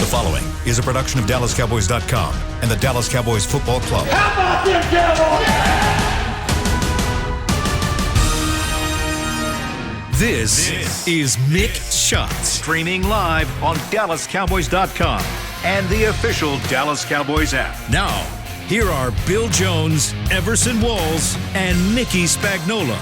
The following is a production of DallasCowboys.com and the Dallas Cowboys Football Club. How about them Cowboys? This is Mick Shots, streaming live on DallasCowboys.com and the official Dallas Cowboys app. Now, here are Bill Jones, Everson Walls, and Mickey Spagnola.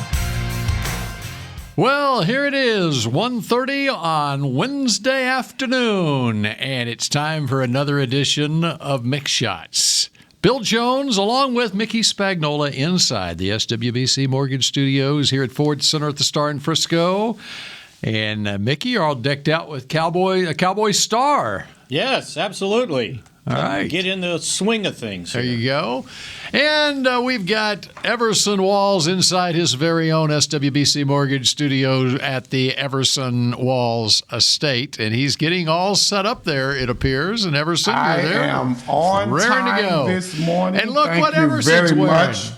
Well, here it is, 1:30 on Wednesday afternoon, and it's time for another edition of Mick Shots. Bill Jones, along with Mickey Spagnola, inside the SWBC Mortgage Studios here at Ford Center at the Star in Frisco. And Mickey, you're all decked out with a Cowboy star. Yes, absolutely. All right. Get in the swing of things. There you go. And we've got Everson Walls inside his very own SWBC Mortgage Studio at the Everson Walls Estate. And he's getting all set up there, it appears. And Everson, you're there. I am on raring to go. this morning. And look Thank what you Everson's very wearing. much.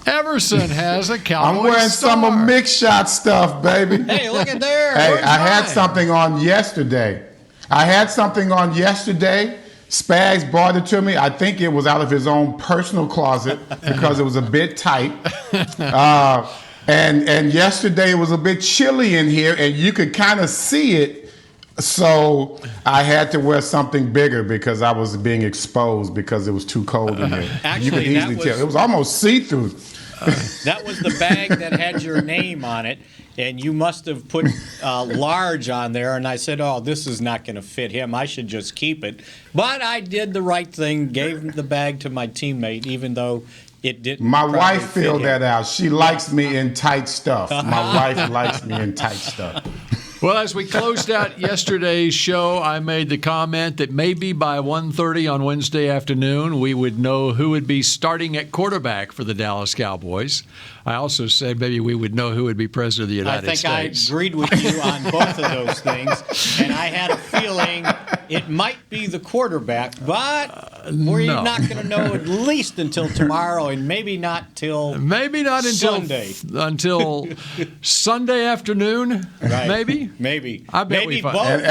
Everson has a Cowboy I'm wearing star. some of Mick Shot stuff, baby. Hey, look at there. Hey, Where's I had mine? something on yesterday. Spags brought it to me. I think it was out of his own personal closet because it was a bit tight. And yesterday it was a bit chilly in here, and you could kind of see it. So I had to wear something bigger because I was being exposed because it was too cold in here. Actually, you could easily tell. It was almost see-through. That was the bag that had your name on it, and you must have put large on there. And I said, oh, this is not going to fit him. I should just keep it. But I did the right thing, gave the bag to my teammate, even though it didn't. My probably wife fit filled him. that out. She likes me in tight stuff. My wife likes me in tight stuff. Well, as we closed out yesterday's show, I made the comment that maybe by 1:30 on Wednesday afternoon, we would know who would be starting at quarterback for the Dallas Cowboys. I also said maybe we would know who would be president of the United States. I agreed with you on both of those things, and I had a feeling it might be the quarterback, but we're not going to know at least until tomorrow, and maybe not until Sunday. Until Sunday afternoon, right. Maybe. I bet maybe we find. both.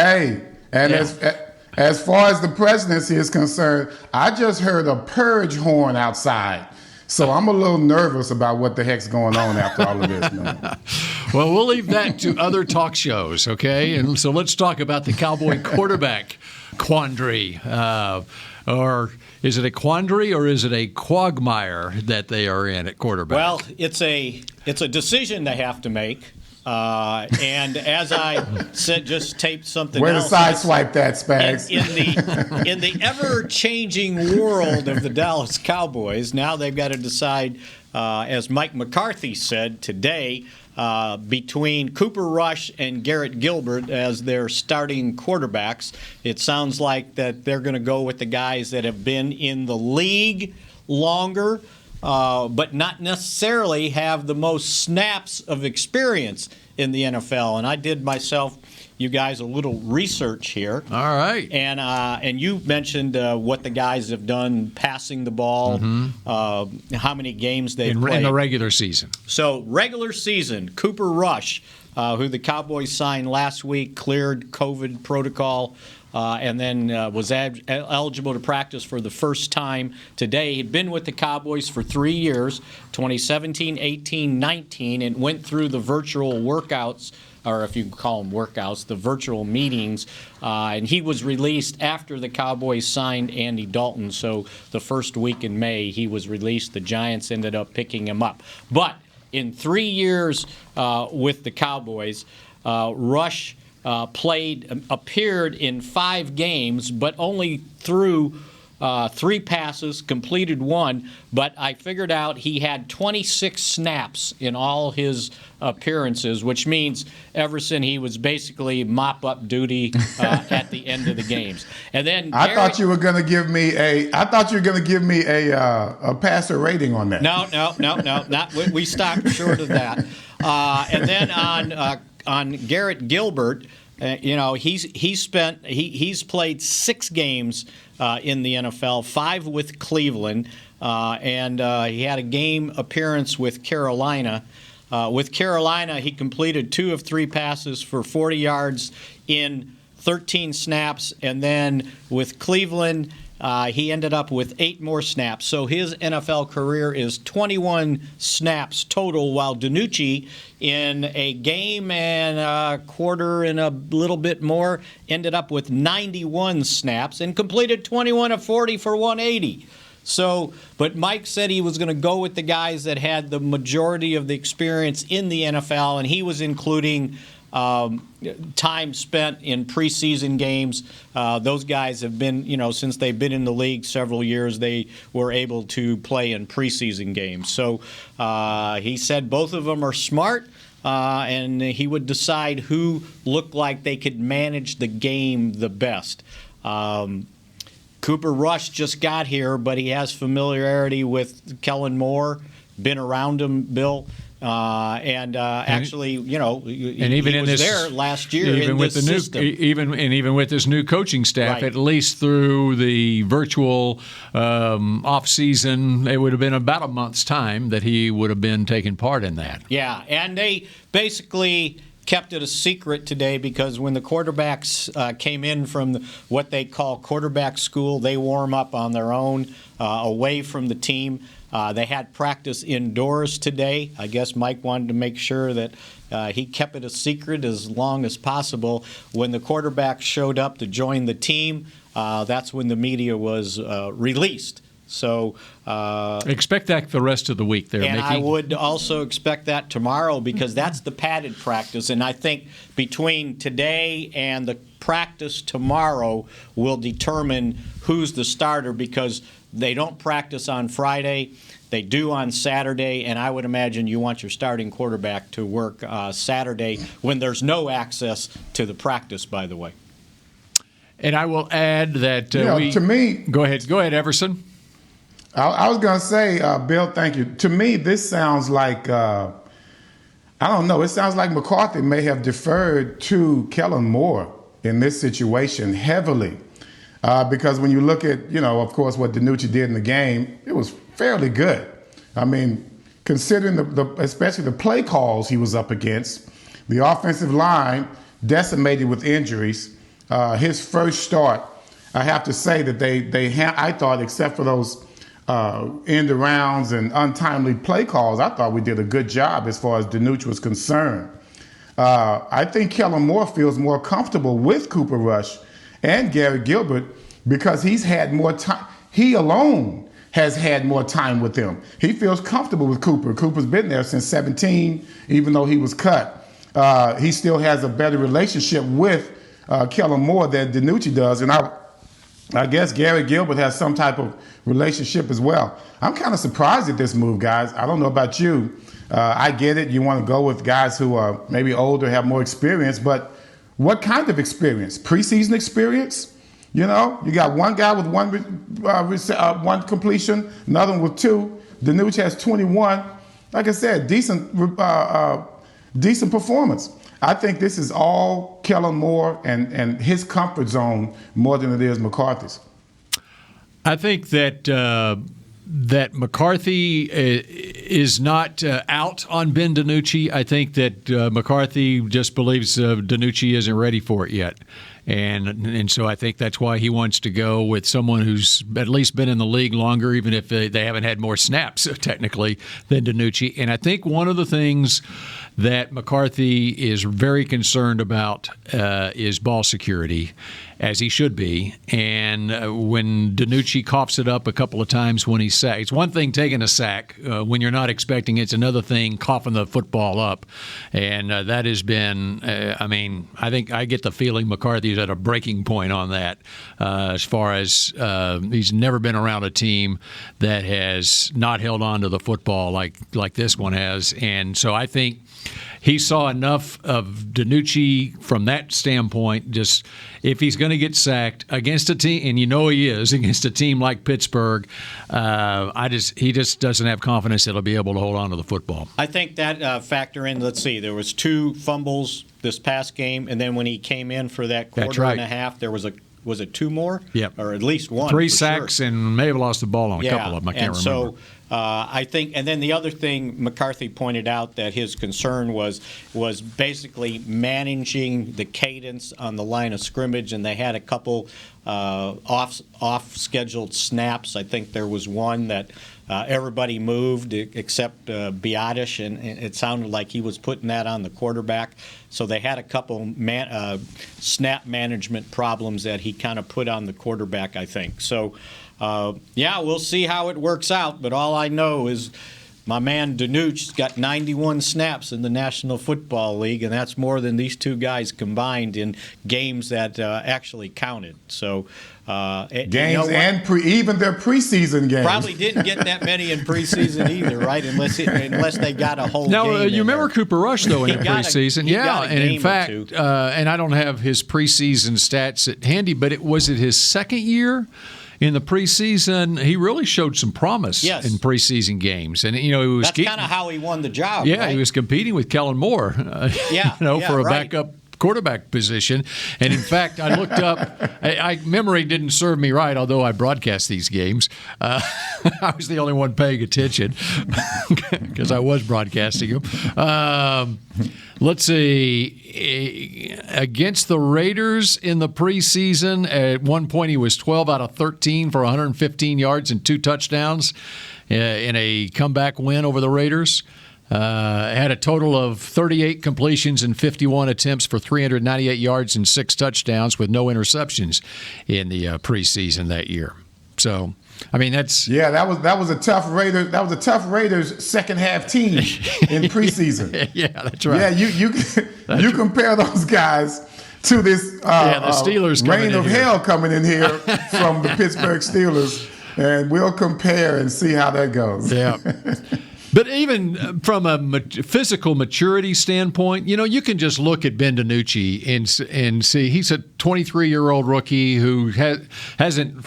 As far as the presidency is concerned, I just heard a purge horn outside. So I'm a little nervous about what the heck's going on after all of this. Man. Well, we'll leave that to other talk shows, okay? And so let's talk about the Cowboy quarterback quandary. Or is it a quandary or is it a quagmire that they are in at quarterback? Well, it's a decision they have to make. And as I said, just taped something Way else. to sideswipe that, Spags. In the ever-changing world of the Dallas Cowboys, now they've got to decide, as Mike McCarthy said today, between Cooper Rush and Garrett Gilbert as their starting quarterbacks. It sounds like that they're going to go with the guys that have been in the league longer, but not necessarily have the most snaps of experience in the NFL. And I did myself, you guys, a little research here. All right. And you mentioned what the guys have done passing the ball, how many games they've played. In the regular season. So regular season, Cooper Rush, who the Cowboys signed last week, cleared COVID protocol, and then was eligible to practice for the first time today. He'd been with the Cowboys for 3 years, 2017, 18, 19, and went through the virtual workouts, or if you call them workouts, the virtual meetings. And he was released after the Cowboys signed Andy Dalton. So the first week in May, he was released. The Giants ended up picking him up. But in 3 years with the Cowboys, Rush appeared in 5 games, but only threw 3 passes, completed 1. But I figured out he had 26 snaps in all his appearances, which means Everson, he was basically mop-up duty at the end of the games. And then I thought you were going to give me a passer rating on that. No, not. We stopped short of that. And then on Garrett Gilbert, he's played 6 games in the NFL, 5 with Cleveland, and he had a game appearance with Carolina. With Carolina, he completed 2 of 3 passes for 40 yards in 13 snaps, and then with Cleveland, he ended up with 8 more snaps. So his NFL career is 21 snaps total, while DiNucci, in a game and a quarter and a little bit more, ended up with 91 snaps and completed 21 of 40 for 180. So, but Mike said he was going to go with the guys that had the majority of the experience in the NFL, and he was including time spent in preseason games. Those guys have been, since they've been in the league several years, they were able to play in preseason games. So he said both of them are smart, and he would decide who looked like they could manage the game the best. Cooper Rush just got here, but he has familiarity with Kellen Moore, been around him, Bill. Actually, and even he was there last year even in with this the system. Even with this new coaching staff, Right. at least through the virtual off season, it would have been about a month's time that he would have been taking part in that. Yeah, and they basically kept it a secret today because when the quarterbacks came in from what they call quarterback school, they warm up on their own away from the team. They had practice indoors today. I guess Mike wanted to make sure that he kept it a secret as long as possible. When the quarterbacks showed up to join the team, that's when the media was released. So expect that the rest of the week there, and Mickey. I would also expect that tomorrow because that's the padded practice. And I think between today and the practice tomorrow will determine who's the starter because they don't practice on Friday. They do on Saturday, and I would imagine you want your starting quarterback to work Saturday when there's no access to the practice, by the way. And I will add that to me, Go ahead, Everson. I was going to say, Bill, thank you. To me, this sounds like, I don't know, it sounds like McCarthy may have deferred to Kellen Moore in this situation heavily. Because when you look at, of course, what DiNucci did in the game, it was fairly good. I mean, considering especially the play calls he was up against, the offensive line decimated with injuries. His first start, I have to say that I thought, except for those end arounds and untimely play calls, I thought we did a good job as far as DiNucci was concerned. I think Kellen Moore feels more comfortable with Cooper Rush and Garrett Gilbert because he's had more time. He alone has had more time with them. He feels comfortable with Cooper. Cooper's been there since 17, even though he was cut. He still has a better relationship with Kellen Moore than DiNucci does, and I guess Garrett Gilbert has some type of relationship as well. I'm kind of surprised at this move, guys. I don't know about you. I get it. You want to go with guys who are maybe older, have more experience, but what kind of experience? Preseason experience? You got one guy with one completion, another one with 2. DiNucci has 21. Like I said, decent performance. I think this is all Kellen Moore and his comfort zone more than it is McCarthy's. I think that McCarthy is not out on Ben DiNucci. I think that McCarthy just believes DiNucci isn't ready for it yet. And so I think that's why he wants to go with someone who's at least been in the league longer, even if they haven't had more snaps, technically, than DiNucci. And I think one of the things that McCarthy is very concerned about is ball security, as he should be. And when DiNucci coughs it up a couple of times when he's sacked, it's one thing taking a sack when you're not expecting it. It's another thing coughing the football up. And that has been, I think I get the feeling McCarthy's at a breaking point on that as far as he's never been around a team that has not held on to the football like this one has. And so I think he saw enough of DiNucci from that standpoint. Just if he's going to get sacked against a team, and he is against a team like Pittsburgh, he just doesn't have confidence that he'll be able to hold on to the football. I think that factor in. Let's see, there was 2 fumbles this past game, and then when he came in for that quarter and a half, there was was it 2 more? Yep. Or at least 1. 3 for sacks sure. and may have lost the ball on a couple of them. I can't remember. So I think, and then the other thing McCarthy pointed out that his concern was basically managing the cadence on the line of scrimmage, and they had a couple off scheduled snaps. I think there was one that everybody moved except Biotish, and it sounded like he was putting that on the quarterback. So they had a couple snap management problems that he kind of put on the quarterback, I think. So, we'll see how it works out. But all I know is my man Danucci's got 91 snaps in the National Football League, and that's more than these two guys combined in games that actually counted. So games and even their preseason games. Probably didn't get that many in preseason either, right? Unless they got a whole now, game. You remember there. Cooper Rush, though, in the preseason? And in fact, and I don't have his preseason stats at handy, but was it his second year? In the preseason, he really showed some promise in preseason games, and he was. That's kind of how he won the job. Yeah, right? He was competing with Kellen Moore. For a backup quarterback position. And in fact, I looked up. Memory didn't serve me right, although I broadcast these games. I was the only one paying attention because I was broadcasting them. Let's see. Against the Raiders in the preseason, at one point he was 12 out of 13 for 115 yards and 2 touchdowns in a comeback win over the Raiders. Had a total of 38 completions and 51 attempts for 398 yards and 6 touchdowns with no interceptions in the preseason that year. So, I mean, that's that was a tough Raiders. That was a tough Raiders second half team in preseason. Yeah, that's right. Yeah, you compare those guys to this the Steelers reign of hell coming in here from the Pittsburgh Steelers, and we'll compare and see how that goes. Yeah. But even from a physical maturity standpoint, you can just look at Ben DiNucci and see he's a 23-year-old rookie who hasn't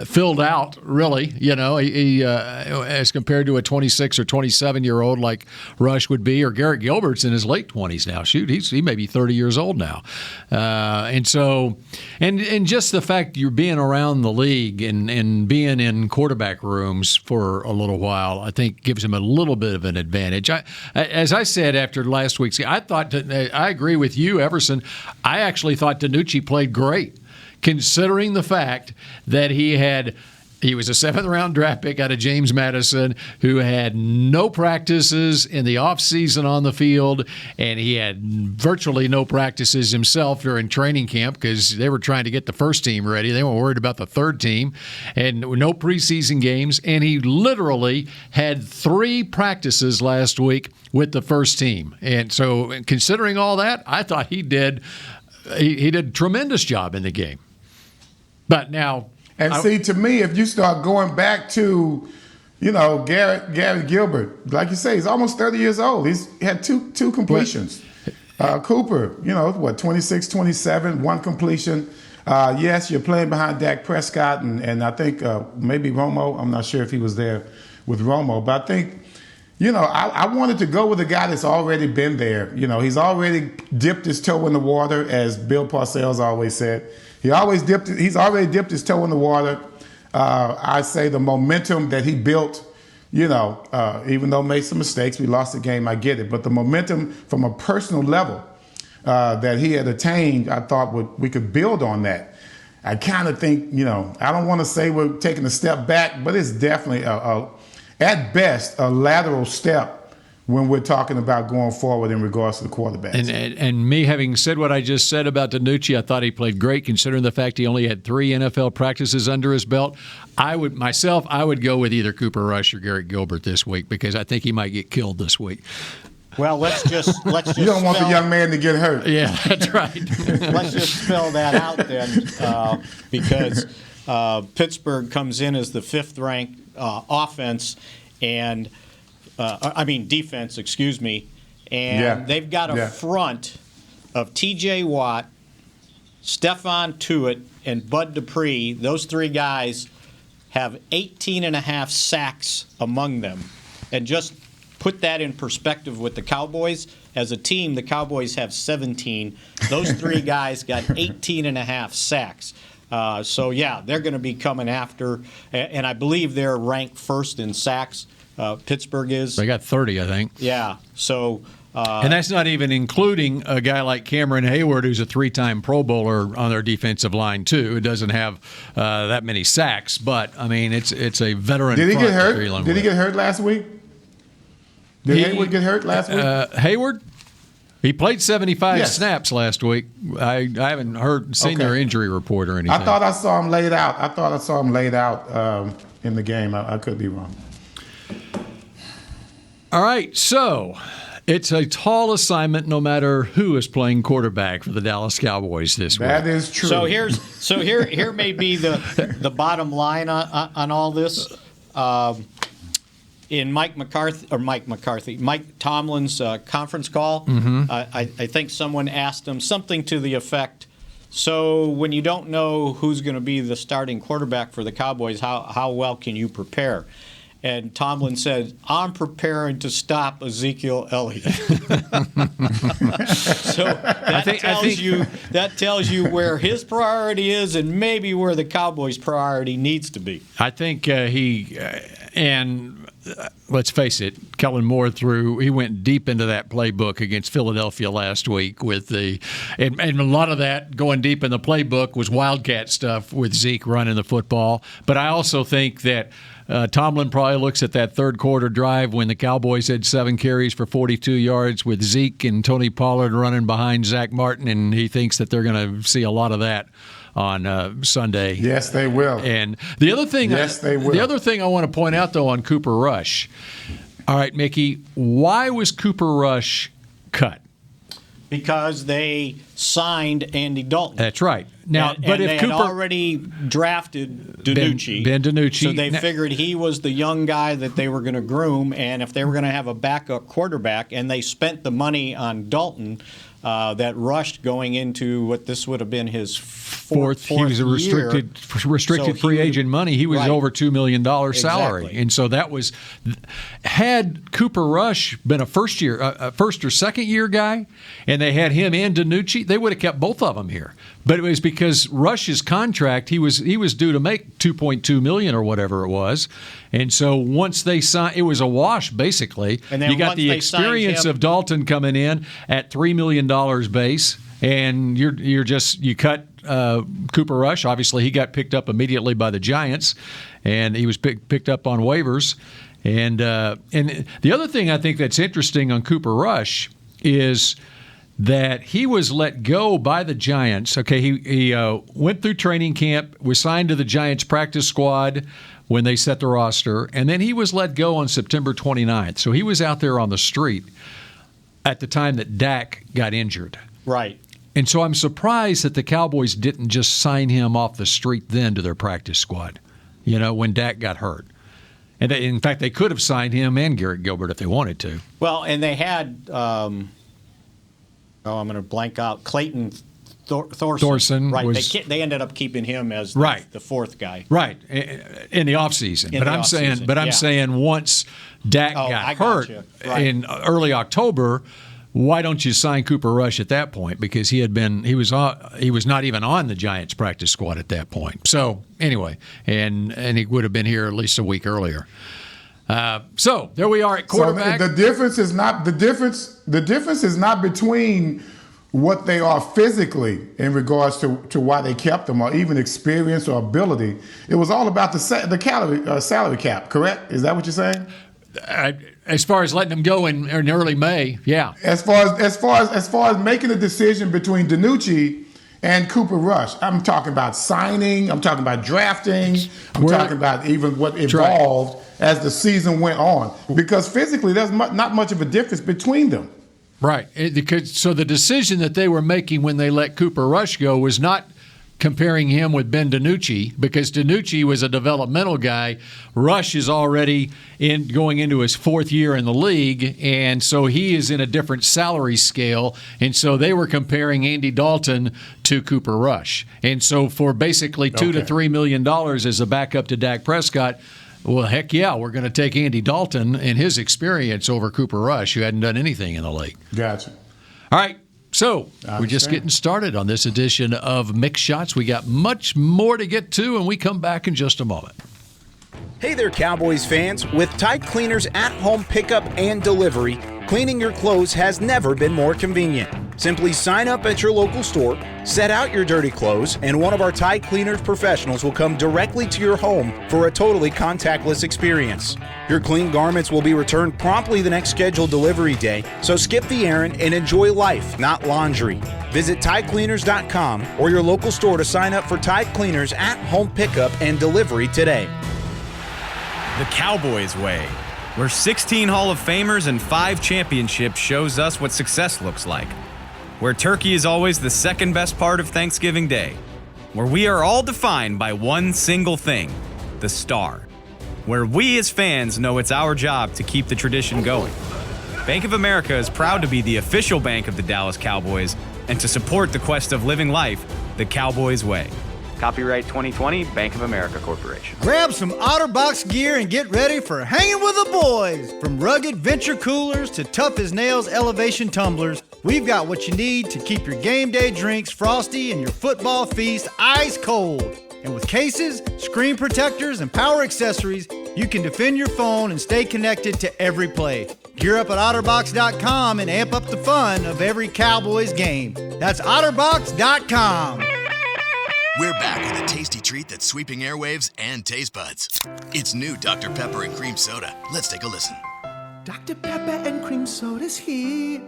filled out really, he as compared to a 26 or 27-year-old like Rush would be, or Garrett Gilbert's in his late 20s now. Shoot, he may be 30 years old now. And just the fact you're being around the league and being in quarterback rooms for a little while, I think gives him a little bit of an advantage. As I said after last week's game, I agree with you, Everson. I actually thought DiNucci played great, considering the fact that he was a 7th-round draft pick out of James Madison who had no practices in the offseason on the field, and he had virtually no practices himself during training camp because they were trying to get the first team ready. They weren't worried about the third team, and no preseason games. And he literally had 3 practices last week with the first team. And so considering all that, I thought he did a tremendous job in the game. But now... And see, to me, if you start going back to, Garrett Gilbert, like you say, he's almost 30 years old. He's had two completions. Cooper, 26, 27, 1 completion. Yes, you're playing behind Dak Prescott and I think maybe Romo. I'm not sure if he was there with Romo, but I think, I wanted to go with a guy that's already been there. He's already dipped his toe in the water, as Bill Parcells always said. He's already dipped his toe in the water. I say the momentum that he built, even though made some mistakes, we lost the game, I get it. But the momentum from a personal level that he had attained, I thought we could build on that. I kind of think, I don't want to say we're taking a step back, but it's definitely, at best, a lateral step when we're talking about going forward in regards to the quarterbacks. And me having said what I just said about DiNucci, I thought he played great considering the fact he only had 3 NFL practices under his belt. I would go with either Cooper Rush or Garrett Gilbert this week because I think he might get killed this week. Well, let's just you don't want the young man to get hurt. Yeah, that's right. Let's just spell that out then, because Pittsburgh comes in as the 5th-ranked offense and defense, excuse me. And they've got a front of T.J. Watt, Stephon Tuitt, and Bud Dupree. Those 3 guys have 18.5 sacks among them. And just put that in perspective with the Cowboys. As a team, the Cowboys have 17. Those 3 guys got 18.5 sacks. So, yeah, they're going to be coming after, and I believe they're ranked first in sacks. Pittsburgh is. They got 30, I think. Yeah, so. And that's not even including a guy like Cameron Hayward, who's a 3-time Pro Bowler on their defensive line, too. It doesn't have that many sacks, but, I mean, it's a veteran. Did he front get hurt? Did Did he get hurt last week? Did Hayward get hurt last week? Hayward? He played 75 Yes. snaps last week. I haven't seen their injury report or anything. I thought I saw him laid out. In the game. I could be wrong. All right, so it's a tall assignment no matter who is playing quarterback for the Dallas Cowboys this week. That is true. So here may be the bottom line on all this. In Mike Tomlin's conference call, I think someone asked him something to the effect, so when you don't know who's going to be the starting quarterback for the Cowboys, how well can you prepare? And Tomlin said, I'm preparing to stop Ezekiel Elliott. So that tells you where his priority is and maybe where the Cowboys' priority needs to be. I think let's face it, Kellen Moore he went deep into that playbook against Philadelphia last week and a lot of that going deep in the playbook was Wildcat stuff with Zeke running the football. But I also think that Tomlin probably looks at that third quarter drive when the Cowboys had 7 carries for 42 yards with Zeke and Tony Pollard running behind Zach Martin, and he thinks that they're going to see a lot of that on Sunday. Yes, they will. And the other thing, The other thing I want to point out though on Cooper Rush. All right, Mickey, why was Cooper Rush cut? Because they signed Andy Dalton. That's right. Now, but if they Cooper had already drafted DiNucci, Ben DiNucci, so they figured he was the young guy that they were going to groom, and if they were going to have a backup quarterback, and they spent the money on Dalton, that rushed going into what this would have been his fourth he was a restricted free agent money. He was over $2 million salary, exactly. And so that was had Cooper Rush been a first or second year guy, and they had him and DiNucci, they would have kept both of them here. But it was because Rush's contract, he was due to make $2.2 million or whatever it was, and so once they signed, it was a wash basically. And then you got the experience of Dalton coming in at $3 million base, and you cut Cooper Rush. Obviously, he got picked up immediately by the Giants, and he was picked up on waivers. And the other thing I think that's interesting on Cooper Rush is that he was let go by the Giants. Okay, he went through training camp, was signed to the Giants practice squad when they set the roster, and then he was let go on September 29th. So he was out there on the street at the time that Dak got injured. Right. And so I'm surprised that the Cowboys didn't just sign him off the street then to their practice squad, when Dak got hurt. And in fact, they could have signed him and Garrett Gilbert if they wanted to. Well, and they had, I'm going to blank out, Clayton Thorson. Right. They ended up keeping him as the fourth guy. Right. In the offseason. I'm saying once Dak got hurt in early October, why don't you sign Cooper Rush at that point? Because he was not even on the Giants practice squad at that point. So anyway, and he would have been here at least a week earlier. So there we are at quarterback. So the difference is not between what they are physically in regards to why they kept them, or even experience or ability. It was all about the salary cap. Correct? Is that what you're saying? As far as letting them go in early May, yeah. As far as making a decision between DiNucci and Cooper Rush, I'm talking about signing. I'm talking about drafting. I'm talking about even what evolved as the season went on. Because physically, there's not much of a difference between them. Right. So the decision that they were making when they let Cooper Rush go was not comparing him with Ben DiNucci, because DiNucci was a developmental guy. Rush is already going into his fourth year in the league, and so he is in a different salary scale. And so they were comparing Andy Dalton to Cooper Rush. And so for basically $2 to $3 million as a backup to Dak Prescott, well, heck yeah, we're going to take Andy Dalton and his experience over Cooper Rush, who hadn't done anything in the league. Gotcha. All right. So, we're just getting started on this edition of Mix Shots. We got much more to get to, and we come back in just a moment. Hey there, Cowboys fans. With Tide Cleaners at-home pickup and delivery, cleaning your clothes has never been more convenient. Simply sign up at your local store, set out your dirty clothes, and one of our Tide Cleaners professionals will come directly to your home for a totally contactless experience. Your clean garments will be returned promptly the next scheduled delivery day, so skip the errand and enjoy life, not laundry. Visit TideCleaners.com or your local store to sign up for Tide Cleaners at-home pickup and delivery today. The Cowboys way, where 16 Hall of Famers and 5 championships shows us what success looks like. Where turkey is always the second best part of Thanksgiving Day. Where we are all defined by one single thing, the star. Where we as fans know it's our job to keep the tradition going. Bank of America is proud to be the official bank of the Dallas Cowboys and to support the quest of living life the Cowboys way. Copyright 2020, Bank of America Corporation. Grab some OtterBox gear and get ready for hanging with the boys. From rugged venture coolers to tough as nails elevation tumblers, we've got what you need to keep your game day drinks frosty and your football feast ice cold. And with cases, screen protectors, and power accessories, you can defend your phone and stay connected to every play. Gear up at OtterBox.com and amp up the fun of every Cowboys game. That's OtterBox.com. We're back with a tasty treat that's sweeping airwaves and taste buds. It's new Dr. Pepper and Cream Soda. Let's take a listen. Dr. Pepper and Cream Soda's here.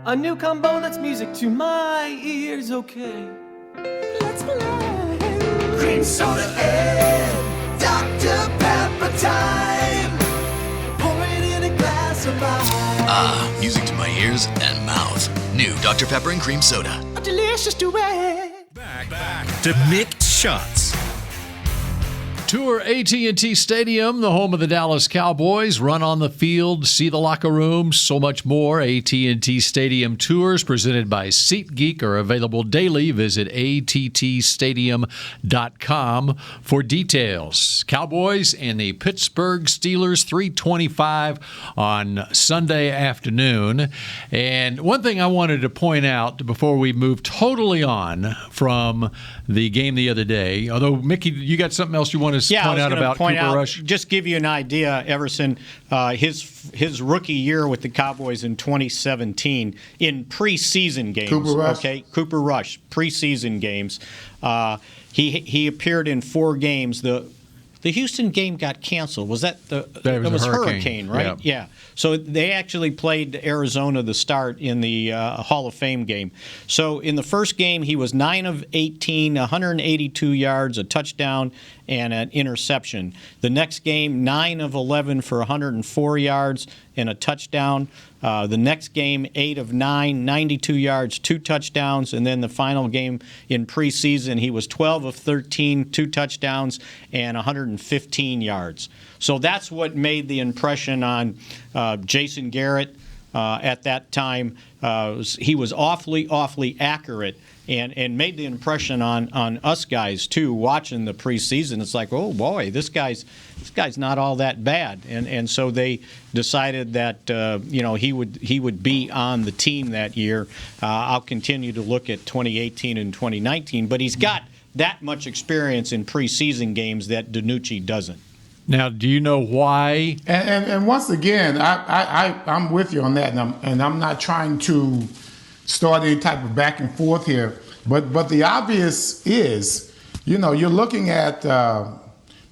A new combo that's music to my ears, okay. Let's play. Cream Soda and Dr. Pepper time. Pour it in a glass of ice. Ah, music to my ears and mouth. New Dr. Pepper and Cream Soda. A delicious duet. Back to Mixed Shots. Tour AT&T Stadium, the home of the Dallas Cowboys. Run on the field, see the locker room, so much more. AT&T Stadium tours presented by SeatGeek are available daily. Visit attstadium.com for details. Cowboys and the Pittsburgh Steelers, 3:25 on Sunday afternoon. And one thing I wanted to point out before we move totally on from the game the other day, although, Mickey, you got something else you want to point out about Cooper Rush? Just give you an idea, Everson, his rookie year with the Cowboys in 2017 in preseason games. Cooper Rush, preseason games. He appeared in 4 games. The Houston game got canceled. Was that it was Hurricane, right? Yeah. So they actually played Arizona the start in the Hall of Fame game. So in the first game, he was 9 of 18, 182 yards, a touchdown, and an interception. The next game, 9 of 11 for 104 yards and a touchdown. The next game, 8 of 9, 92 yards, 2 touchdowns. And then the final game in preseason, he was 12 of 13, 2 touchdowns, and 115 yards. So that's what made the impression on Jason Garrett at that time. He was awfully accurate. And made the impression on us guys too, watching the preseason. It's like, oh boy, this guy's not all that bad. And so they decided that he would be on the team that year. I'll continue to look at 2018 and 2019, but he's got that much experience in preseason games that DiNucci doesn't. Now, do you know why? And once again, I'm with you on that, and I'm not trying to start any type of back and forth here. But the obvious is, you're looking at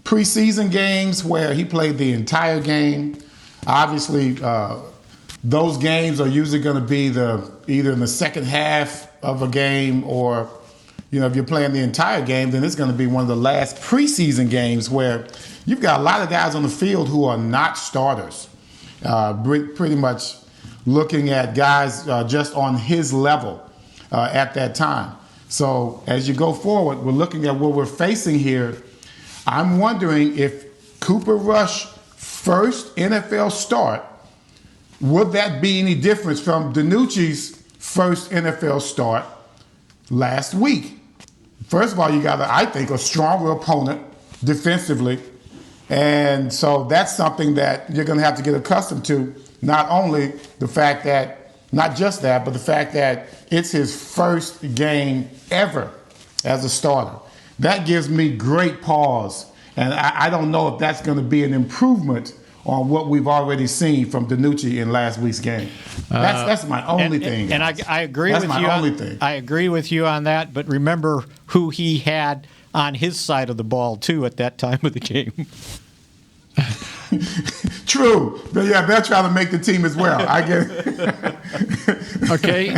preseason games where he played the entire game. Obviously, those games are usually going to be either in the second half of a game or, if you're playing the entire game, then it's going to be one of the last preseason games where you've got a lot of guys on the field who are not starters. Pretty much looking at guys just on his level at that time. So as you go forward, we're looking at what we're facing here. I'm wondering if Cooper Rush first NFL start, would that be any difference from DiNucci's first NFL start last week? First of all, you got, I think, a stronger opponent defensively. And so that's something that you're going to have to get accustomed to. Not only the fact that not just that, but the fact that it's his first game ever as a starter. That gives me great pause. And I don't know if that's going to be an improvement on what we've already seen from DiNucci in last week's game. That's my only thing. And I agree that's with you. That's my only thing. I agree with you on that. But remember who he had on his side of the ball too at that time of the game. True. But yeah, they're trying to make the team as well. I get it. Okay.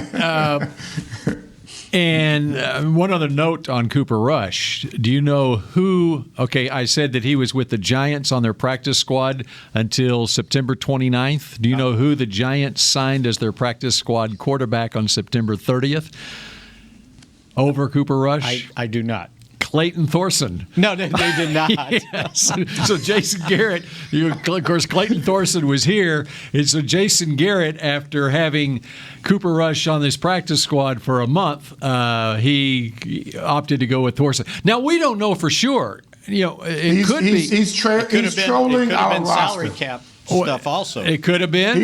And one other note on Cooper Rush. Do you know who? Okay, I said that he was with the Giants on their practice squad until September 29th. Do you know who the Giants signed as their practice squad quarterback on September 30th over Cooper Rush? I do not. Clayton Thorson. No, they did not. Yes. So Jason Garrett, of course, Clayton Thorson was here. And so Jason Garrett, after having Cooper Rush on this practice squad for a month, he opted to go with Thorson. Now, we don't know for sure. It could be. He's trolling our roster. Salary cap stuff also. It could have been.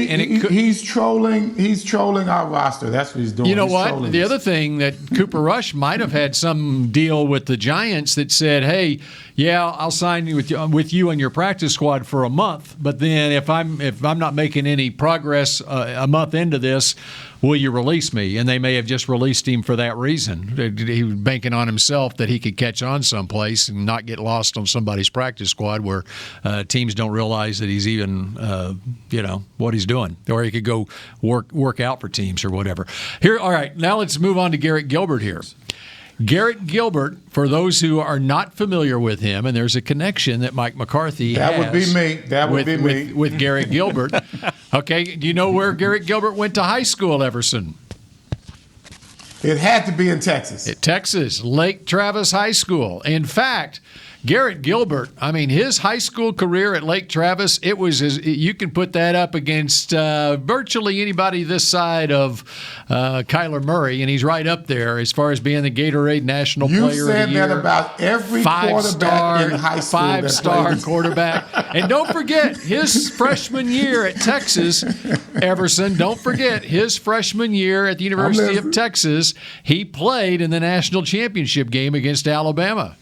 He's trolling our roster. That's what he's doing. You know what? The other thing that Cooper Rush might have had some deal with the Giants that said, hey, yeah, I'll sign you with you on your practice squad for a month, but then if I'm not making any progress a month into this, will you release me? And they may have just released him for that reason. He was banking on himself that he could catch on someplace and not get lost on somebody's practice squad where teams don't realize that he's even, what he's doing. Or he could go work out for teams or whatever. Here, all right, now let's move on to Garrett Gilbert here. Garrett Gilbert, for those who are not familiar with him, and there's a connection that Mike McCarthy has. That would be me. With Garrett Gilbert. Okay, do you know where Garrett Gilbert went to high school, Everson? It had to be in Texas. Texas, Lake Travis High School. In fact, Garrett Gilbert, his high school career at Lake Travis, you can put that up against virtually anybody this side of Kyler Murray, and he's right up there as far as being the Gatorade National Player of the Year. You said that about every quarterback in high school. Five-star quarterback. And don't forget, his freshman year at Texas, Everson, don't forget, his freshman year at the University of Texas, he played in the national championship game against Alabama.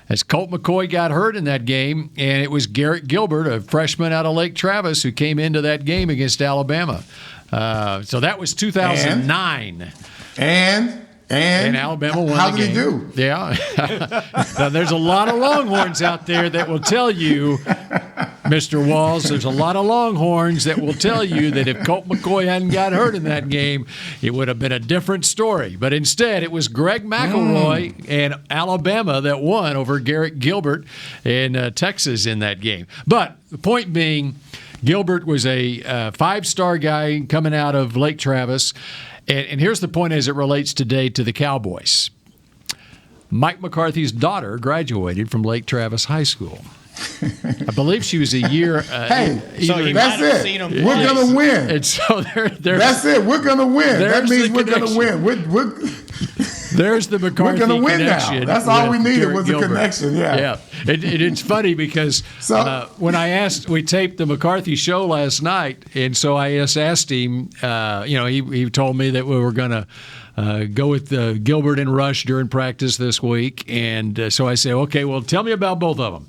As Colt McCoy got hurt in that game, and it was Garrett Gilbert, a freshman out of Lake Travis, who came into that game against Alabama. So that was 2009. And Alabama won the game. How did he do? Yeah. Now, there's a lot of Longhorns out there that will tell you, Mr. Walls, there's a lot of Longhorns that will tell you that if Colt McCoy hadn't got hurt in that game, it would have been a different story. But instead, it was Greg McElroy and Alabama that won over Garrett Gilbert in Texas in that game. But the point being, Gilbert was a five-star guy coming out of Lake Travis. And here's the point as it relates today to the Cowboys. Mike McCarthy's daughter graduated from Lake Travis High School. I believe she was a year. That's it. We're going to win. And so that's it. We're going to win. That means we're going to win. There's the McCarthy connection. We're going to win connection now. That's all we needed Garrett was Gilbert. a connection. Yeah. Yeah. It's funny because when we taped the McCarthy show last night, and so I just asked him, he told me that we were going to go with Gilbert and Rush during practice this week. And so I said, okay, well, tell me about both of them.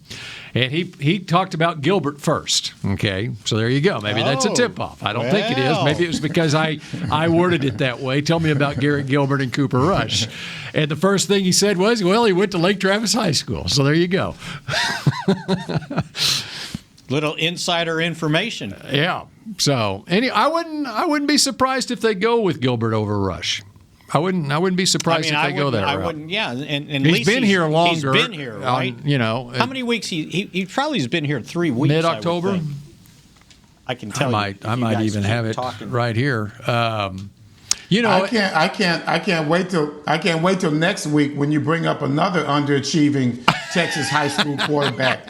And he talked about Gilbert first. Okay, so there you go. Maybe that's a tip-off. I don't think it is. Maybe it was because I worded it that way. Tell me about Garrett Gilbert and Cooper Rush. And the first thing he said was, well, he went to Lake Travis High School. So there you go. Little insider information. Yeah. So I wouldn't be surprised if they go with Gilbert over Rush. I wouldn't be surprised if they go that route. I wouldn't. Yeah, and he's been here longer. He's been here, right? How many weeks? He probably has been here 3 weeks. Mid-October. I can tell you. I might even have it right here. I can't wait till next week when you bring up another underachieving Texas high school quarterback.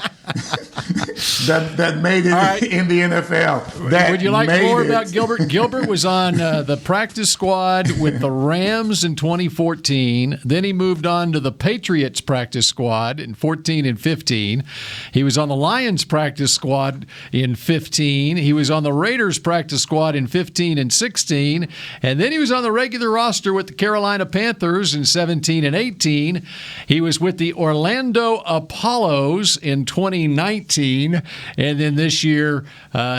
that made it in the NFL. Would you like more about Gilbert? Gilbert was on the practice squad with the Rams in 2014. Then he moved on to the Patriots practice squad in 14 and 15. He was on the Lions practice squad in 15. He was on the Raiders practice squad in 15 and 16. And then he was on the regular roster with the Carolina Panthers in 17 and 18. He was with the Orlando Apollos in 2019. And then this year,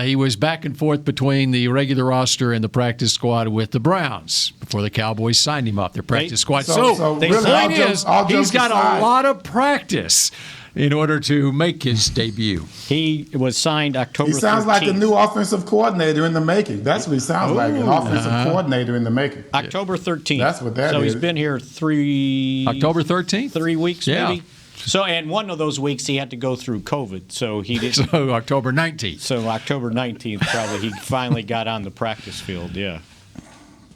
he was back and forth between the regular roster and the practice squad with the Browns before the Cowboys signed him off their practice squad. So the point is, he's got a lot of practice in order to make his debut. He was signed October 13th. He sounds like a new offensive coordinator in the making. That's what he sounds like, an offensive coordinator in the making. October 13th. That's what that is. So he's been here October 13th? 3 weeks, maybe? So, and one of those weeks he had to go through COVID, so he didn't. So October 19th. So October 19th, probably he finally got on the practice field. Yeah.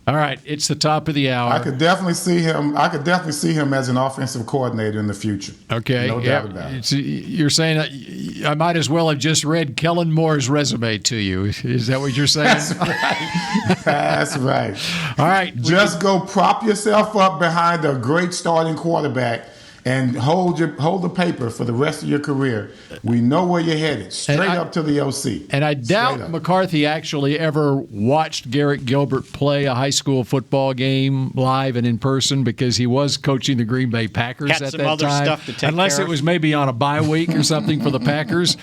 All right, it's the top of the hour. I could definitely see him as an offensive coordinator in the future. Okay, no doubt about it. You're saying I might as well have just read Kellen Moore's resume to you. Is that what you're saying? That's right. That's right. All right, just go prop yourself up behind a great starting quarterback and hold the paper for the rest of your career. We know where you're headed, straight up to the OC. And I doubt McCarthy actually ever watched Garrett Gilbert play a high school football game live and in person because he was coaching the Green Bay Packers at that time. Stuff to take unless care it was maybe on a bye week or something for the Packers.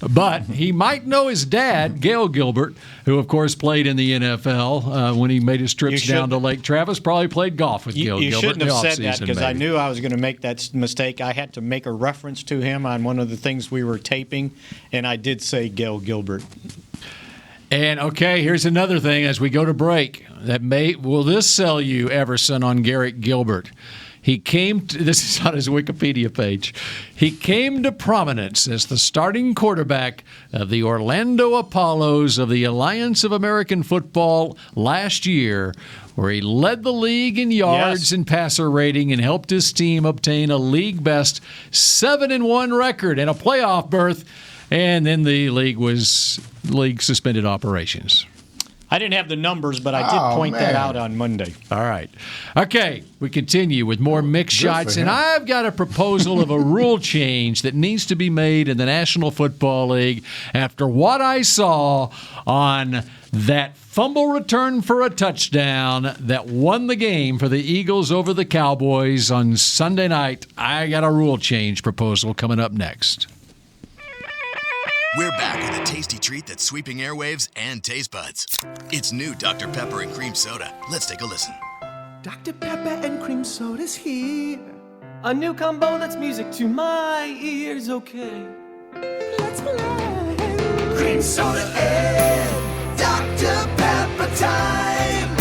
But he might know his dad, Gail Gilbert, who, of course, played in the NFL when he made his trips down to Lake Travis, probably played golf with Gail Gilbert. You shouldn't have said that because I maybe. knew I was going to make that mistake. I had to make a reference to him on one of the things we were taping, and I did say Gail Gilbert. And, okay, here's another thing as we go to break. Will this sell you, Everson, on Garrett Gilbert? This is on his Wikipedia page. He came to prominence as the starting quarterback of the Orlando Apollos of the Alliance of American Football last year, where he led the league in yards and passer rating and helped his team obtain a league-best 7-1 record and a playoff berth, and then the league suspended operations. I didn't have the numbers, but I did point that out on Monday. All right. Okay, we continue with more mix shots, and I've got a proposal of a rule change that needs to be made in the National Football League after what I saw on that fumble return for a touchdown that won the game for the Eagles over the Cowboys on Sunday night. I got a rule change proposal coming up next. We're back with a tasty treat that's sweeping airwaves and taste buds. It's new Dr. Pepper and Cream Soda. Let's take a listen. Dr. Pepper and Cream Soda's here. A new combo that's music to my ears, okay. Let's play. Cream Soda and Dr. Pepper time.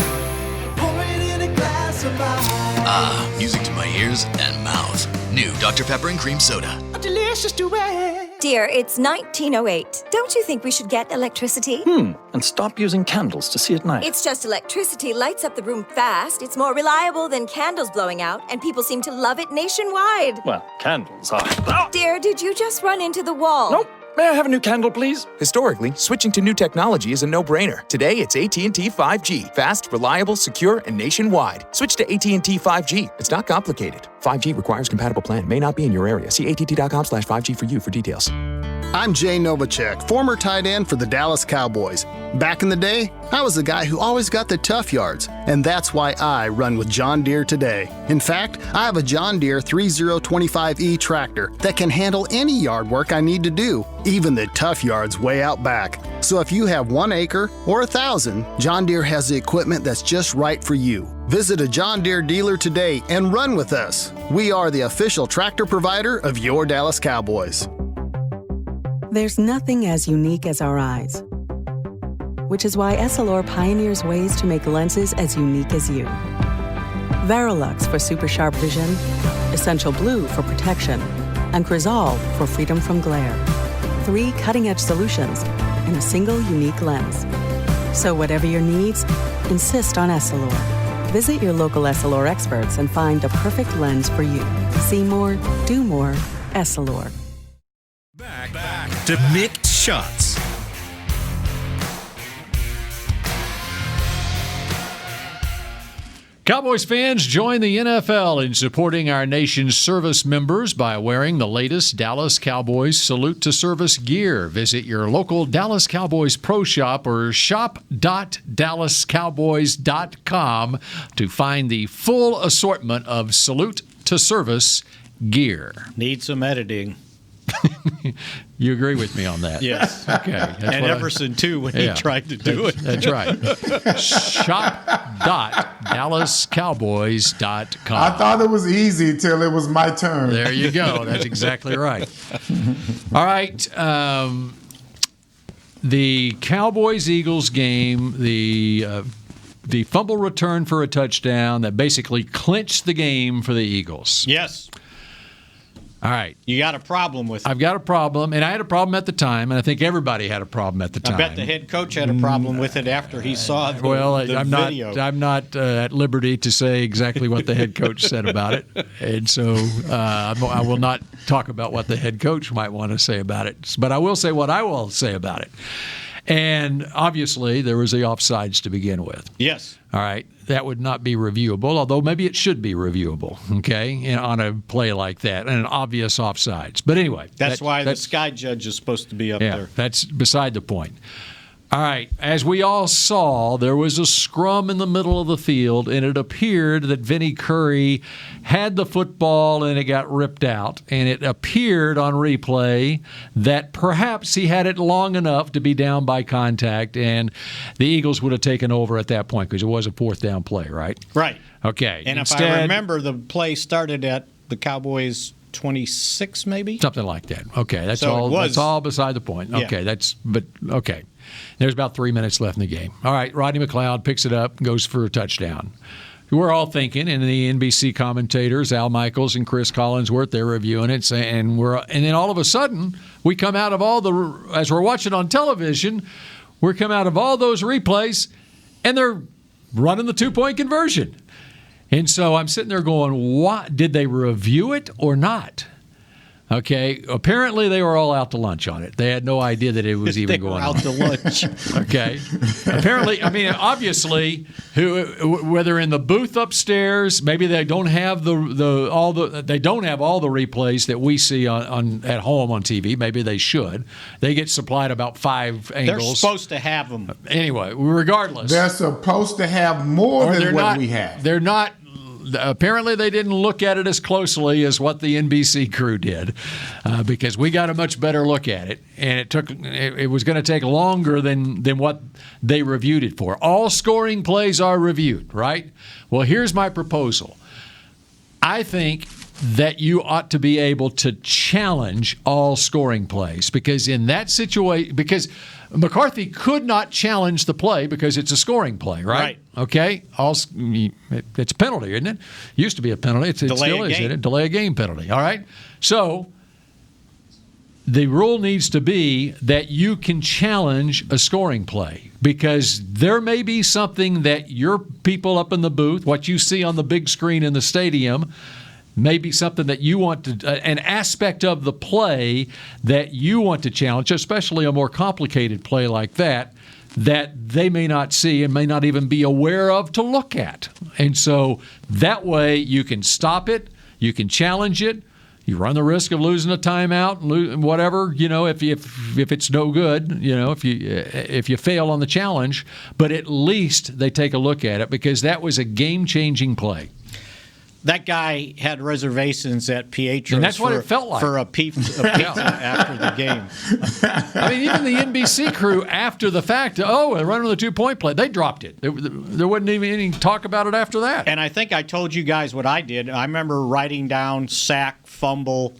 Pour it in a glass of ice. Music to my ears and mouth. New Dr. Pepper and Cream Soda. A delicious duet. Dear, it's 1908. Don't you think we should get electricity? And stop using candles to see at night. It's just electricity lights up the room fast. It's more reliable than candles blowing out, and people seem to love it nationwide. Well, candles are... Dear, did you just run into the wall? Nope. May I have a new candle, please? Historically, switching to new technology is a no-brainer. Today, it's AT&T 5G. Fast, reliable, secure, and nationwide. Switch to AT&T 5G. It's not complicated. 5G requires compatible plan. May not be in your area. See att.com/5G for you for details. I'm Jay Novacek, former tight end for the Dallas Cowboys. Back in the day, I was the guy who always got the tough yards, and that's why I run with John Deere today. In fact, I have a John Deere 3025E tractor that can handle any yard work I need to do, even the tough yards way out back. So if you have 1 acre or 1,000, John Deere has the equipment that's just right for you. Visit a John Deere dealer today and run with us. We are the official tractor provider of your Dallas Cowboys. There's nothing as unique as our eyes, which is why Essilor pioneers ways to make lenses as unique as you. Verilux for super sharp vision, Essential Blue for protection, and Crizal for freedom from glare. 3 cutting-edge solutions in a single unique lens. So whatever your needs, insist on Essilor. Visit your local Essilor experts and find the perfect lens for you. See more, do more, Essilor. Back to Mick Shots. Cowboys fans, join the NFL in supporting our nation's service members by wearing the latest Dallas Cowboys Salute to Service gear. Visit your local Dallas Cowboys Pro Shop or shop.dallascowboys.com to find the full assortment of Salute to Service gear. Need some editing. You agree with me on that? Yes. Okay. And Everson, too, when he tried to do it. That's right. Shop.dallascowboys.com. I thought it was easy till it was my turn. There you go. That's exactly right. All right. The Cowboys-Eagles game, the fumble return for a touchdown that basically clinched the game for the Eagles. Yes. All right. You got a problem with it. I've got a problem, and I had a problem at the time, and I think everybody had a problem at the time. I bet the head coach had a problem with it after he saw the, I'm video. I'm not at liberty to say exactly what the head coach said about it, and so I will not talk about what the head coach might want to say about it, but I will say what I will say about it. And obviously, there was the offsides to begin with. Yes. All right. That would not be reviewable, although maybe it should be reviewable, okay, on a play like that, and an obvious offsides. But anyway. That's why the sky judge is supposed to be up there. That's beside the point. All right. As we all saw, there was a scrum in the middle of the field, and it appeared that Vinnie Curry had the football and it got ripped out. And it appeared on replay that perhaps he had it long enough to be down by contact, and the Eagles would have taken over at that point because it was a fourth down play, right? Right. Okay. And if I remember, the play started at the Cowboys' 26, maybe? Something like that. Okay. That's all beside the point. Yeah. Okay. Okay. There's about 3 minutes left in the game. All right, Rodney McLeod picks it up and goes for a touchdown. We're all thinking, and the NBC commentators, Al Michaels and Chris Collinsworth, they're reviewing it, and then all of a sudden, we come out of as we're watching on television, we come out of all those replays, and they're running the 2-point conversion. And so I'm sitting there going, what? Did they review it or not? Okay, apparently they were all out to lunch on it. They had no idea that it was even going on. Out to lunch. Okay. Apparently, obviously, whether in the booth upstairs, maybe they don't have all the replays that we see on at home on TV. Maybe they should. They get supplied about 5 angles. They're supposed to have them. Anyway, regardless, they're supposed to have more than what we have. They're not. Apparently, they didn't look at it as closely as what the NBC crew did, because we got a much better look at it, and it was going to take longer than what they reviewed it for. All scoring plays are reviewed, right? Well, here's my proposal. I think that you ought to be able to challenge all scoring plays, because in that situation, because McCarthy could not challenge the play because it's a scoring play, right? Okay? It's a penalty, isn't it? Used to be a penalty. It still is, isn't it? Delay a game penalty. All right? So the rule needs to be that you can challenge a scoring play, because there may be something that your people up in the booth, what you see on the big screen in the stadium, may be something that you want to, an aspect of the play that you want to challenge, especially a more complicated play like that they may not see and may not even be aware of to look at. And so that way you can stop it, you can challenge it, you run the risk of losing a timeout, whatever, if it's no good, if you fail on the challenge, but at least they take a look at it, because that was a game-changing play. That guy had reservations at Pietro's, and that's what it felt like, for a pizza after the game. I mean, even the NBC crew after the fact, they're running the 2-point play. They dropped it. There wasn't even any talk about it after that. And I think I told you guys what I did. I remember writing down sack, fumble,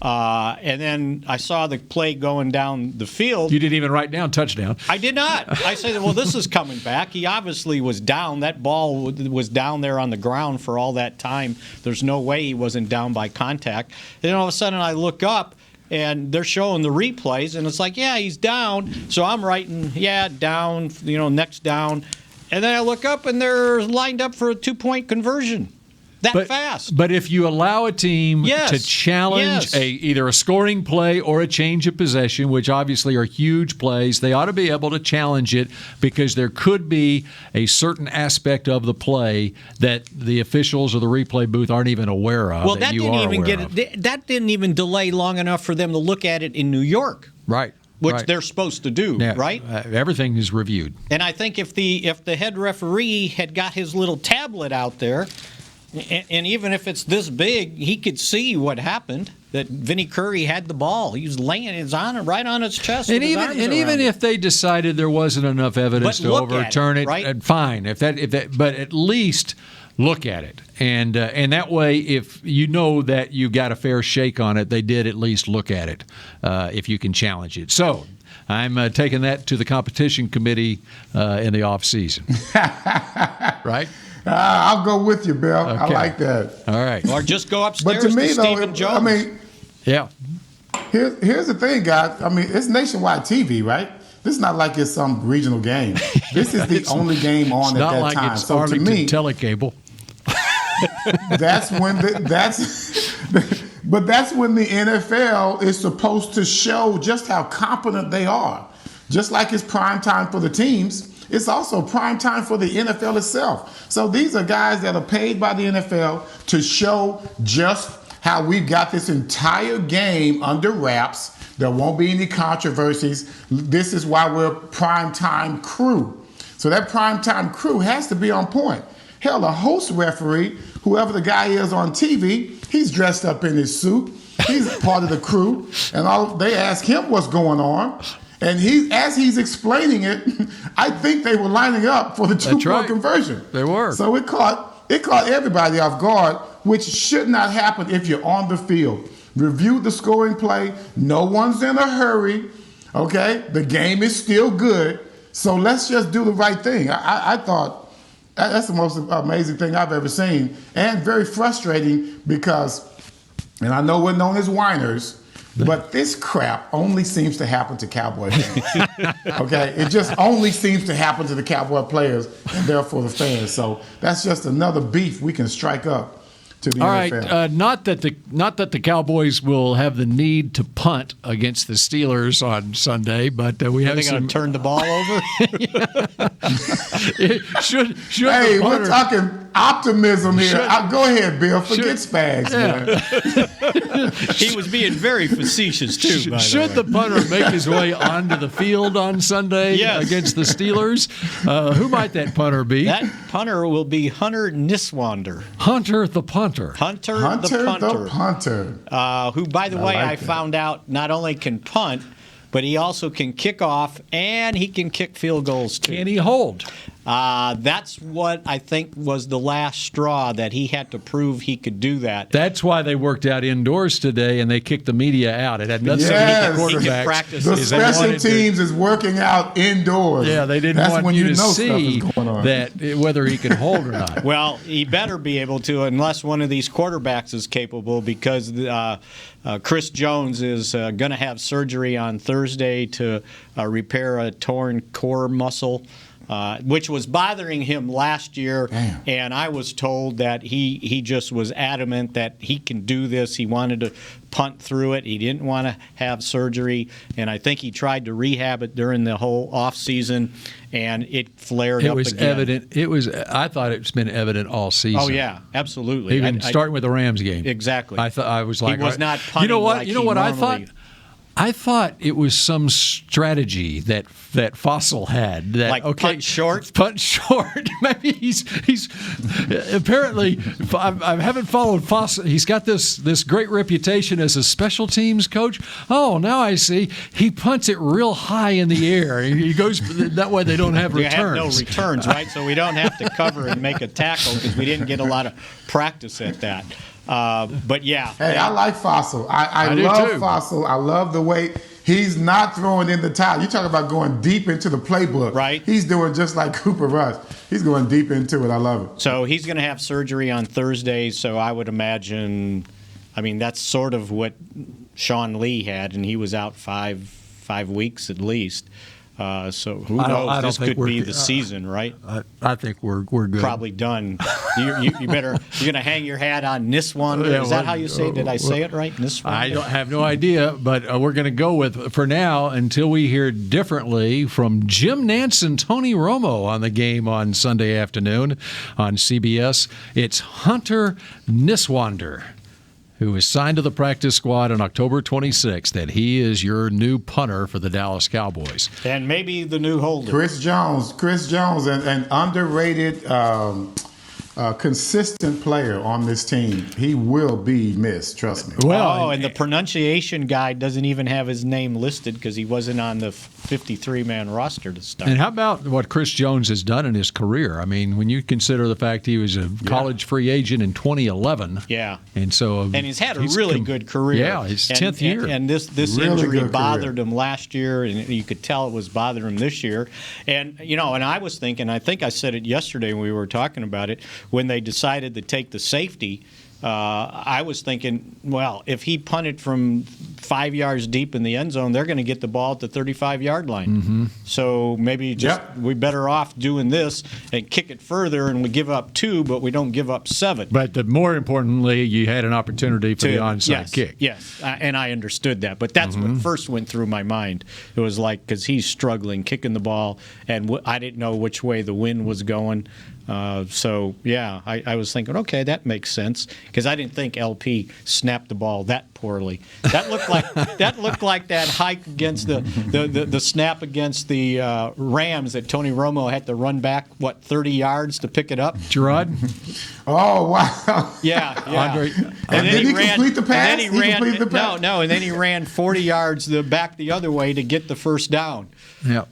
and then I saw the play going down the field. You didn't even write down touchdown. I did not. I said, well, this is coming back. He obviously was down. That ball was down there on the ground for all that time. There's no way he wasn't down by contact. Then all of a sudden I look up, and they're showing the replays, and it's like, yeah, he's down. So I'm writing, down, next down. And then I look up, and they're lined up for a 2-point conversion. fast. But if you allow a team to challenge either a scoring play or a change of possession, which obviously are huge plays, they ought to be able to challenge it because there could be a certain aspect of the play that the officials or the replay booth aren't even aware of. Well, that didn't even delay long enough for them to look at it in New York. Right. Which they're supposed to do, right? Everything is reviewed. And I think if the head referee had got his little tablet out there, and even if it's this big, he could see what happened. That Vinnie Curry had the ball. He was laying his arm right on his chest. And even if they decided there wasn't enough evidence to overturn it, right? Fine. But at least look at it. And that way, if you know that you got a fair shake on it, they did at least look at it if you can challenge it. So I'm taking that to the competition committee in the off season. Right? I'll go with you, Bill. Okay. I like that. All right. Or just go upstairs but to me, to Stephen Jones. I mean, yeah. Here's the thing, guys. I mean, it's nationwide TV, right? This is not like it's some regional game. This is the only game on at that like time. It's so Arlington to me, Telecable. That's when that's when the NFL is supposed to show just how competent they are. Just like it's prime time for the teams, it's also prime time for the NFL itself. So these are guys that are paid by the NFL to show just how we've got this entire game under wraps. There won't be any controversies. This is why we're prime time crew. So that prime time crew has to be on point. Hell, a host referee, whoever the guy is on TV, he's dressed up in his suit. He's part of the crew, and they ask him what's going on. And as he's explaining it, I think they were lining up for the two-point conversion. They were. So it caught everybody off guard, which should not happen if you're on the field. Review the scoring play. No one's in a hurry. Okay? The game is still good. So let's just do the right thing. I thought that's the most amazing thing I've ever seen, and very frustrating because, and I know we're known as whiners, but this crap only seems to happen to Cowboy fans. Okay? It just only seems to happen to the Cowboy players and therefore the fans. So that's just another beef we can strike up to the NFL. All right, not that the Cowboys will have the need to punt against the Steelers on Sunday, but we have Are they going to turn the ball over? We're talking optimism here. Go ahead, Bill. Forget Spags, man. He was being very facetious, too, by the way. Should the punter make his way onto the field on Sunday against the Steelers? Who might that punter be? That punter will be Hunter Niswander. Hunter the punter. Hunter the punter. Who, by the way, I found out not only can punt, but he also can kick off and he can kick field goals, too. Can he hold? That's what I think was the last straw, that he had to prove he could do that. That's why they worked out indoors today and they kicked the media out. It had nothing to do with the quarterbacks. Practice. The special teams is working out indoors. Yeah, they didn't want you to see that whether he could hold or not. Well, he better be able to, unless one of these quarterbacks is capable, because Chris Jones is going to have surgery on Thursday to repair a torn core muscle, which was bothering him last year. Damn. And I was told that he just was adamant that he can do this. He wanted to punt through it. He didn't want to have surgery, and I think he tried to rehab it during the whole off season, and it flared up again. It was evident. I thought it's been evident all season. Oh yeah, absolutely. Even starting with the Rams game. Exactly. I was like, he was not punting. You know what I thought? I thought it was some strategy that Fossil had. That, like punt short? Punt short. Maybe he's apparently, I haven't followed Fossil. He's got this great reputation as a special teams coach. Oh, now I see. He punts it real high in the air. He goes, that way they don't have returns. You have no returns, right? So we don't have to cover and make a tackle because we didn't get a lot of practice at that. But yeah. Hey, I like Fossil. I love Fossil. I love the way he's not throwing in the towel. You talk about going deep into the playbook. Right. He's doing just like Cooper Rush. He's going deep into it. I love it. So he's going to have surgery on Thursday. So I would imagine, that's sort of what Sean Lee had, and he was out five weeks at least. So who knows? This could be the season, right? I think we're good. Probably done. You're going to hang your hat on Niswander. Is that how you say it? Did I say it right? Niswander? I have no idea, but we're going to go with, for now, until we hear differently from Jim Nantz and Tony Romo on the game on Sunday afternoon on CBS. It's Hunter Niswander, who is signed to the practice squad on October 26th, and he is your new punter for the Dallas Cowboys. And maybe the new holder. Chris Jones, an underrated, consistent player on this team. He will be missed, trust me. And the pronunciation guy doesn't even have his name listed because he wasn't on the 53-man roster to start. And how about what Chris Jones has done in his career? I mean, when you consider the fact he was a college free agent in 2011. Yeah. And he's had a really good career. Yeah, his 10th year. And this really injury bothered him last year, and you could tell it was bothering him this year. And, and I was thinking, I think I said it yesterday when we were talking about it, when they decided to take the safety, I was thinking, well, if he punted from 5 yards deep in the end zone, they're going to get the ball at the 35-yard line. Mm-hmm. So maybe we're better off doing this and kick it further, and we give up 2, but we don't give up 7. But more importantly, you had an opportunity for the onside kick. Yes, and I understood that. But that's what first went through my mind. It was like, because he's struggling kicking the ball, and I didn't know which way the wind was going. I was thinking, okay, that makes sense, because I didn't think LP snapped the ball that poorly. That looked like that hike against the snap against the Rams that Tony Romo had to run back 30 yards to pick it up. Gerard. Oh wow. Yeah. Andre. And then he complete the pass. And then he ran 40 yards back the other way to get the first down. Yeah.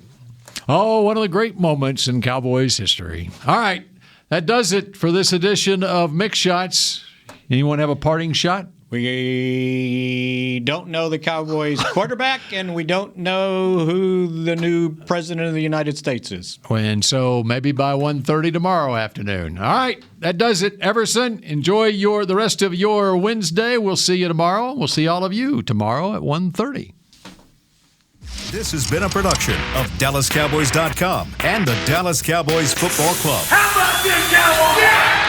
Oh, one of the great moments in Cowboys history. All right, that does it for this edition of Mick Shots. Anyone have a parting shot? We don't know the Cowboys quarterback, and we don't know who the new president of the United States is. And so maybe by 1:30 tomorrow afternoon. All right, that does it. Everson, enjoy the rest of your Wednesday. We'll see you tomorrow. We'll see all of you tomorrow at 1:30. This has been a production of DallasCowboys.com and the Dallas Cowboys Football Club. How about this, Cowboys? Yeah!